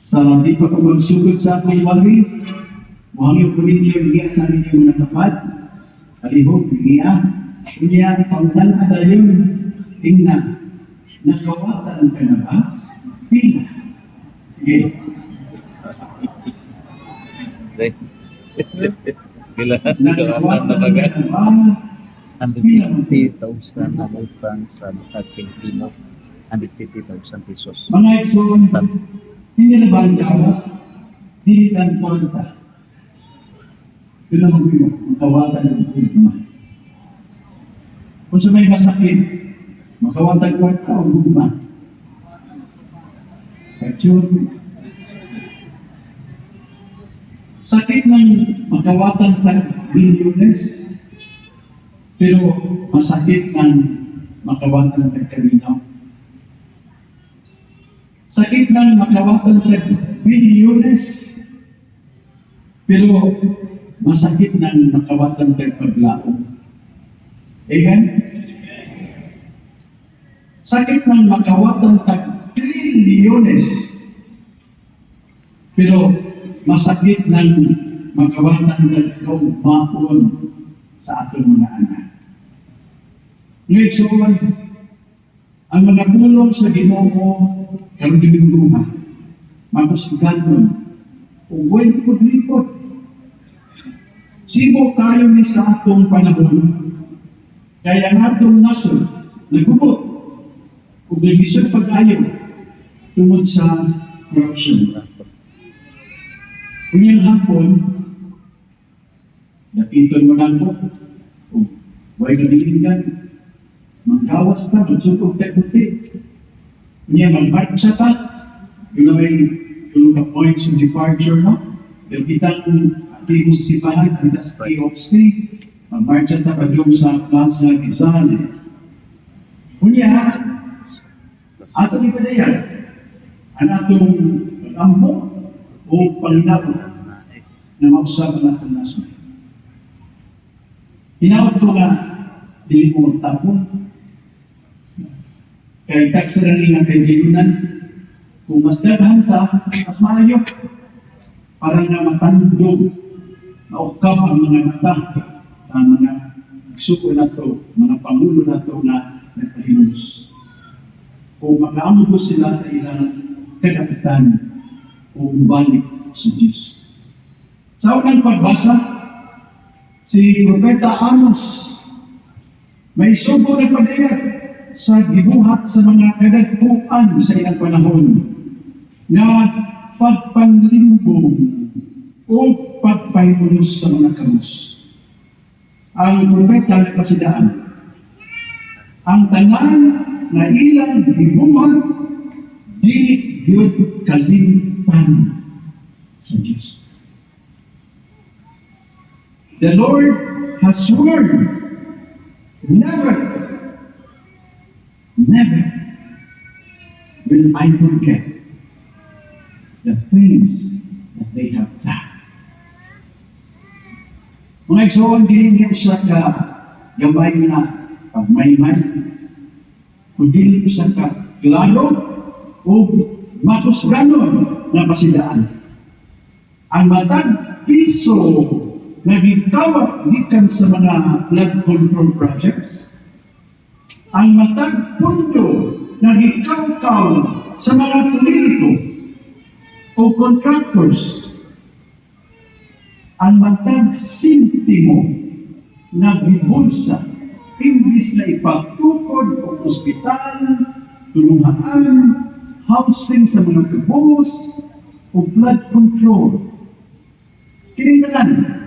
Sa di pa ko magsugod sa akong wali, wali ko ninyo iya sa inyong natapad, alihog iya, kunya pangtala na yun, tingnan, nakawatan ka na ba? Tingnan. Sige. Nakawatan ka na ba? 150,000 na utang sa Batag Pilipino, 150,000 pesos. Mga ikson, hindi na ba ang kawat? Hindi ang kwanta. Yun ang mga makawatan ng gugma. Kung sa may masakit, makawatan kwanta o gugma. Katsyon, sakit ng makawatan ng bilyones, pero masakit ng makawatan ng kalinaw. Sakit ng makawatan ng bilyones, pero masakit ng makawatan ng paglaong. Amen? Sakit ng makawatan ng trilyones, pero masakit ng makawatan ng kaugmapon sa atong mga anak. Ngayon, so, ang mga pulong sa Ginoo karong dilingguha, mapusganon, o buwan po lipot. Sibo tayo ni sa atong panahon, kaya ang atong nasod, nagubot, o nagisod pag-ayaw, tungod sa corruption. Kunyang hapon, napiton mo lang po, o buhay kabilingan, magkawas ka, magsukog tayo-puti. Kunya, mag-marcha ka, yun na may tulong ka points of departure, no? Pero kitang atigos si Pahan, kita sa KOC, mag-marcha ka doon sa Plaza Rizal. Kunya, atong ipadayan, ang atong pag-ambo o panginaw na mausap ang atong nasun. Hinawag ko nga, dili mo tapon, kay tagsarali nga kay Jayunan, kung mas daghan ka, mas maayo. Para nga matandog, maukap ang mga mata sa mga suko na to, mga pangulo na to na nagpahinos. Kung makaambo sila sa ilang kagapitan o balik sa Diyos. Sa unang pagbasa, si Propeta Amos, may subo na padayan sa gibuhat sa mga kadagpuan sa ilang panahon na pagpanlimbong o pagpahimulos sa mga kamus. Ang propeta nagpasidaan, ang tanan na ilang gibuhat dili gyud kalimtan sa Diyos. The Lord has sworn, never will I forget the things that they have done. Mga igsoon, hindi siya ka gabay na pagmaymay, kundi siya ka klaro o matusganon na pasidaan. Ang matag piso na gitawat gikan sa mga flood control projects, ang matag pundo na gikawkaw sa mga politiko o contractors, ang matag sintimo na gibulsa imbis na ipagtukod o ospital, tulungan, housing sa mga kabos o flood control. Kinitanan,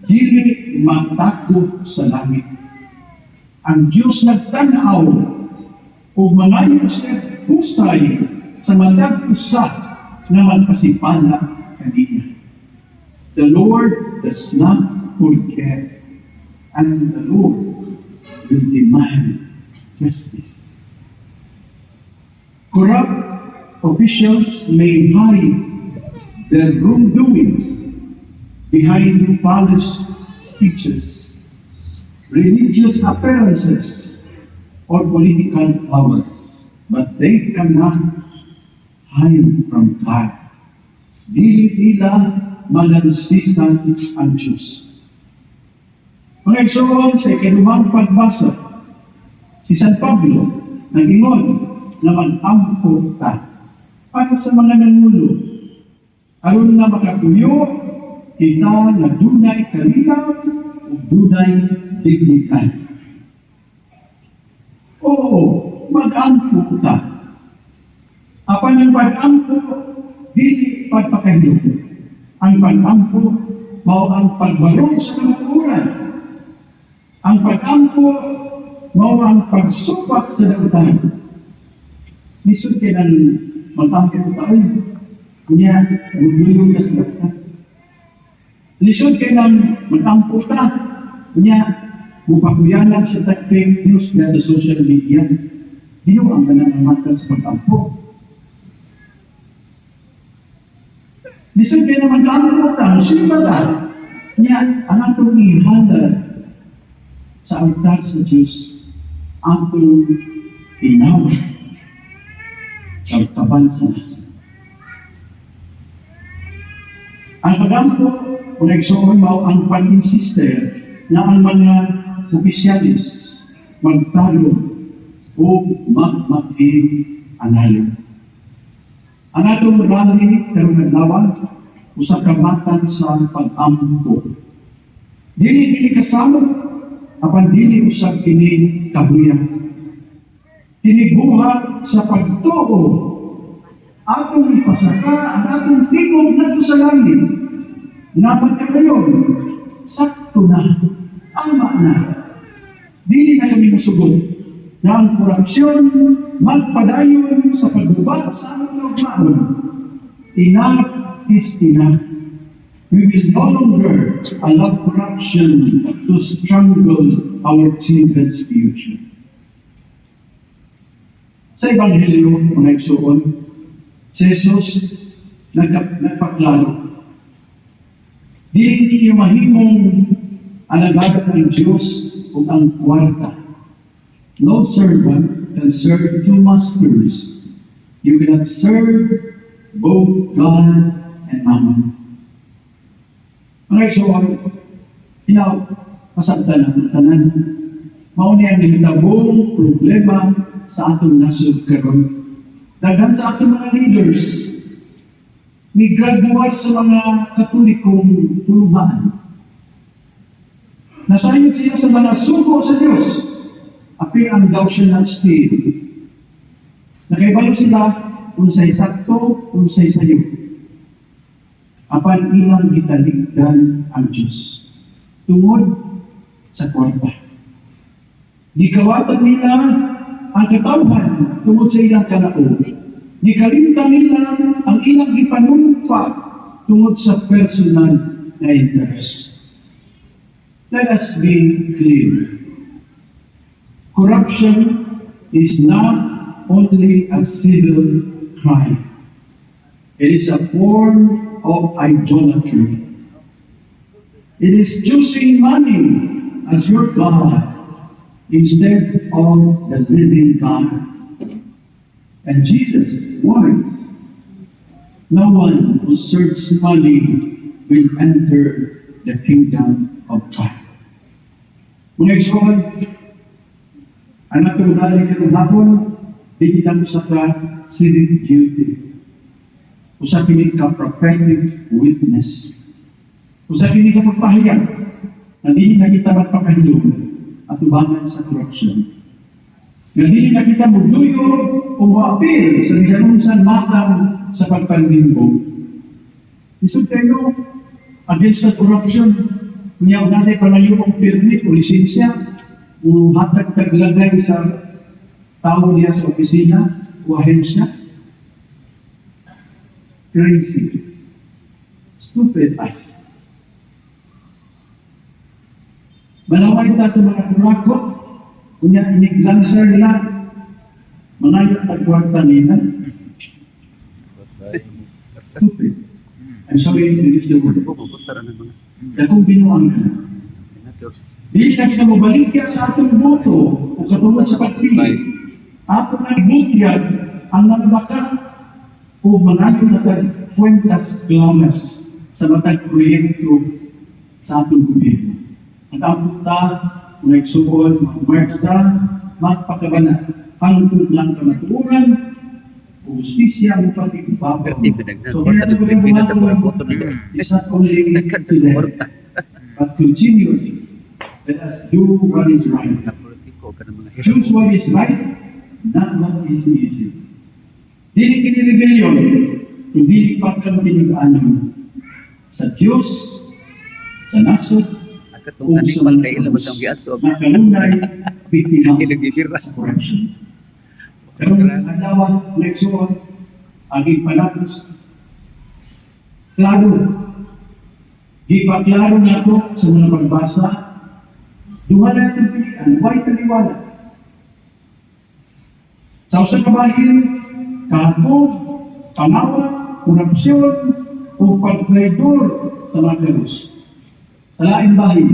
dili matakot sa langit. Ang Diyos nagtanaw o mangayon siya husay sa matag usa na magpasipala kanina. The Lord does not forget, and the Lord will demand justice. Corrupt officials may hide their wrongdoings behind polished speeches, religious appearances, or political power, but they cannot hide from God. dili nila malansisan ang Diyos. Mga igsoon, sa ikaduhang pagbasa, si San Pablo nag-ingon na mag-ampo ta para sa mga nangulo aron na makapuyo kita na dunay kalinaw o dunay dignidad. Oo, mag-ampo ta. Apan ang pag-ampo, dili pagpakahilog. Ang pag-ampo, mao ang pagbarong sa kalukuran. Ang pag-ampo, mao ang pagsupak sa dautan. Lisod kayo ng mag-ampo tayo. Kunya, magulong ka sa dautan. Lisod kayo ng mag-ampo ta. Kunya, bupakuyanan sa fake news na sa social media. Dino ang mananamatan sa pag-ampo. Lisod kayo naman mag-ampo ta. Simba ta. Kunya, ang atong ihalad sa altar sa Diyos atong inawa sa kaban sa nasa. Ang pag-ampo, kung nagsoon mo ang pag-insister na ang mga opisyalis magtalo o mag-anayo. Ang atong rally karong naglawan, usa ka matang sa pag-ampo. Dili kasama apan dili usab kini kabuya. Kini buhat sa pagtuo atong ipasaka ang atong tingog ngadto sa langit na pagkadayon sakto na ama na. Dili na kami musugot na ang korupsyon magpadayon sa pagbubat sa among kaugmaon. Enough is enough. We will no longer allow corruption to strangle our children's future. Sa Ebanghelyo, mga igsoon, si Jesus nagpaklaro. Dili niyo mahimong alagad ng Diyos o ang kwarta. No servant can serve two masters. You cannot serve both God and Mammon. Mga igsoon, pasagdan ang tanan. Mao niya ang nilitabong problema sa atong nasod karon. Daghan sa atong mga leaders, may graduate sa mga katolikong tuluhan. Nasayod sila sa mga suko sa Diyos. Api ang Gaussian state. Nakaibalo sila kung sa'y sakto, kung sa'y sayo. Apan ilang gitaligdan ang Diyos. Tungod sa kwarta. Gikawatan nila ang katawhan tungod sa ilang kanaog. Gikalimtan nila ang ilang gipanumpa tungod sa personal na interest. Let us be clear. Corruption is not only a civil crime. It is a form of idolatry. It is choosing money as your God instead of the living God. And Jesus warns, no one who serves money will enter the kingdom of God. Mga igsoon, ang atong dali karong hapon, di kita sa ka civic duty. Usa kini ka prophetic witness. Usa kini ka pagpahayag na di na kita magpakahilom at ubangan sa corruption. Na di na kita magluyo o maapil sa bisanunsan matang sa pagpanlimbong. Isod kayo against the corruption. Kunya natin palayo ang permit o lisensya o hatag-taglagay sa tao niya sa opisina o ahensya. Crazy. Stupid us. Manaway ta sa mga kurakot, kunya iniglansar nila, mga tagkwarta nila. Stupid. I'm sorry to use the word. Dakong binuang ka. Dili na kita mabaligya sa atong boto o katulad sa pagpili. Ato na ibutyag ang nabaka o manayon na kwentas klamas sa matag proyekto sa atong gobyerno. Ang kapunta, mga igsuon, mga marta, magpakabana, hangtod lang kamaturan, o justisya mo pati ipapaw. Perti pinagnan. Porta ng Pilipinas sa buong boto nila. It's not only Nagkat sa today, porta. but continually, let us do what is right. Na politiko ka ng mga Choose what is right, not what is easy. Dili kini rebellion, kundi pagkampinigaan sa Diyos, sa nasod, Katong aning palkay ilabas ang giato. na kanunay, biktima Ilagibira. sa corruption. Pero adlaw nagsuot, aging palapos, klaro, gipaklaro na ito sa mga pagbasa, duha na itong pilihan, huwag taliwala. Sa usang kabahin, kahapon, panawat, korupsyon, o pagtraidor sa mga kalos. Sa laing bahin,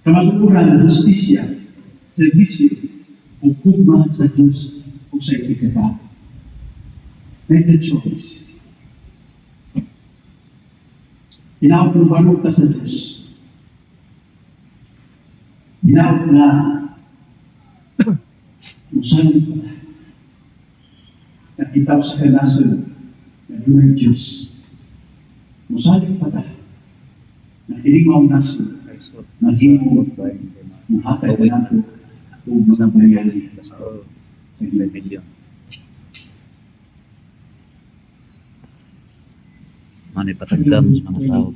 kamaturan, justisya, servisyo, o kugma sa Diyos o sa isikata. Make the choice. Tinawag ng balot ka sa Diyos. Tinawag na usahin ka na. Nakitaw sa kanasod na doon Diyos. Usahin ka na. Nakilimaw nasod. Naghimo. Mahatay ka nato. O mga bayani. Basta Sa gila. million. Manay patagdam sa mga tao.